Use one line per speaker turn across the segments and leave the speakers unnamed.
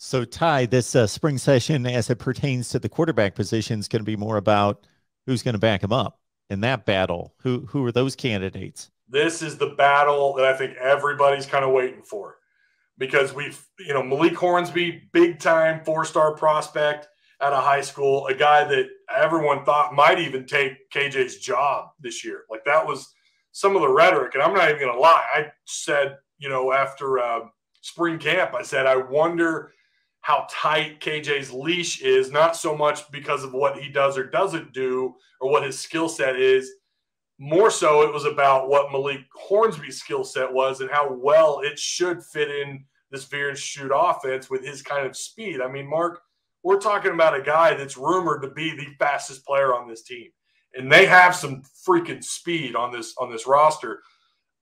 So, Ty, this spring session, as it pertains to the quarterback position, is going to be more about who's going to back him up in that battle. Who are those candidates?
This is the battle that I think everybody's kind of waiting for because Malik Hornsby, big time 4-star prospect out of high school, a guy that everyone thought might even take KJ's job this year. Like that was some of the rhetoric. And I'm not even going to lie. I said, after spring camp, I said, I wonder how tight KJ's leash is, not so much because of what he does or doesn't do or what his skill set is. More so, it was about what Malik Hornsby's skill set was and how well it should fit in this veer and shoot offense with his kind of speed. I mean, Mark, we're talking about a guy that's rumored to be the fastest player on this team, and they have some freaking speed on this roster.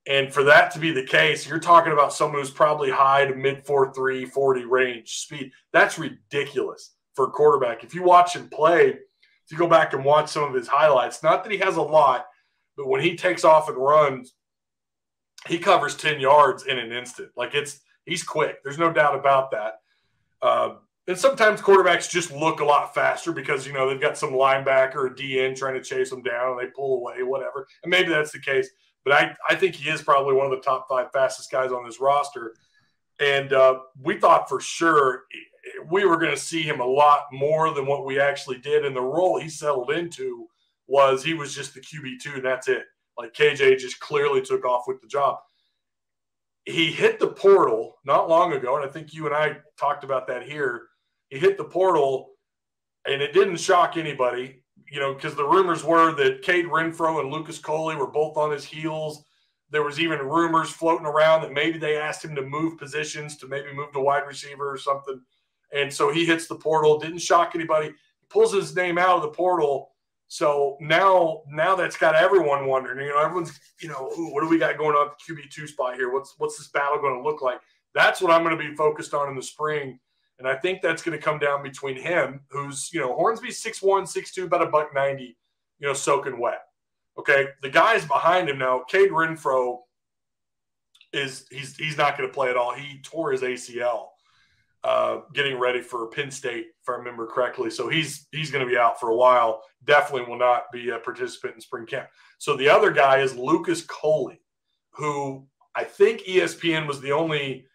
And for that to be the case, you're talking about someone who's probably high to mid 4.3, 40 range speed. That's ridiculous for a quarterback. If you watch him play, if you go back and watch some of his highlights, not that he has a lot, but when he takes off and runs, he covers 10 yards in an instant. Like he's quick. There's no doubt about that. And sometimes quarterbacks just look a lot faster because, they've got some linebacker or DN trying to chase them down and they pull away, whatever. And maybe that's the case. But I think he is probably one of the top 5 fastest guys on this roster. And we thought for sure we were going to see him a lot more than what we actually did. And the role he settled into was he was just the QB2, and that's it. Like KJ just clearly took off with the job. He hit the portal not long ago, and I think you and I talked about that here. He hit the portal, and it didn't shock anybody, because the rumors were that Cade Renfro and Lucas Coley were both on his heels. There was even rumors floating around that maybe they asked him to move positions, to maybe move to wide receiver or something. And so he hits the portal. Didn't shock anybody. He pulls his name out of the portal. So now that's got everyone wondering. Everyone's, what do we got going on at the QB2 spot here? What's this battle going to look like? That's what I'm going to be focused on in the spring. And I think that's going to come down between him, who's, Hornsby's 6'1", 6'2", about $190, soaking wet. Okay. The guys behind him now, Cade Renfro he's not going to play at all. He tore his ACL getting ready for Penn State, if I remember correctly. So he's going to be out for a while. Definitely will not be a participant in spring camp. So the other guy is Lucas Coley, who I think ESPN was the only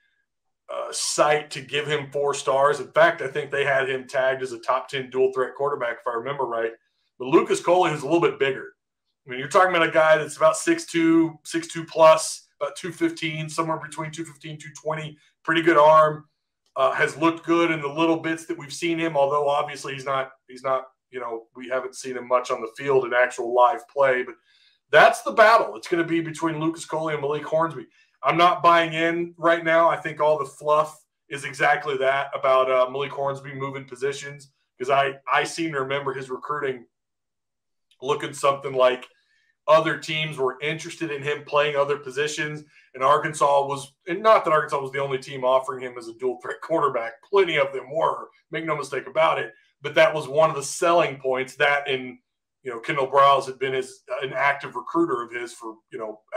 site to give him 4 stars. In fact, I think they had him tagged as a top 10 dual threat quarterback, if I remember right. But Lucas Coley is a little bit bigger. I mean, you're talking about a guy that's about 6'2", 6'2 plus, about 215, somewhere between 215, 220, pretty good arm. Has looked good in the little bits that we've seen him, although obviously he's not, we haven't seen him much on the field in actual live play. But that's the battle. It's going to be between Lucas Coley and Malik Hornsby. I'm not buying in right now. I think all the fluff is exactly that about Malik Hornsby moving positions, because I seem to remember his recruiting looking something like other teams were interested in him playing other positions, and Arkansas was – and not that Arkansas was the only team offering him as a dual-threat quarterback. Plenty of them were. Make no mistake about it. But that was one of the selling points. That and, Kendall Browse had been an active recruiter of his for,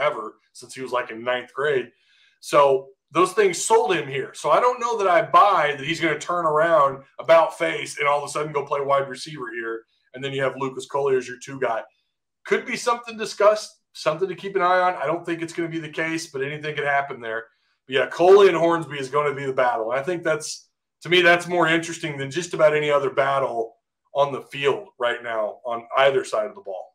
ever since he was like in 9th grade. So those things sold him here. So I don't know that I buy that he's going to turn around about face and all of a sudden go play wide receiver here, and then you have Lucas Coley as your 2 guy. Could be something discussed, something to keep an eye on. I don't think it's going to be the case, but anything could happen there. But yeah, Coley and Hornsby is going to be the battle. And I think that's more interesting than just about any other battle on the field right now on either side of the ball.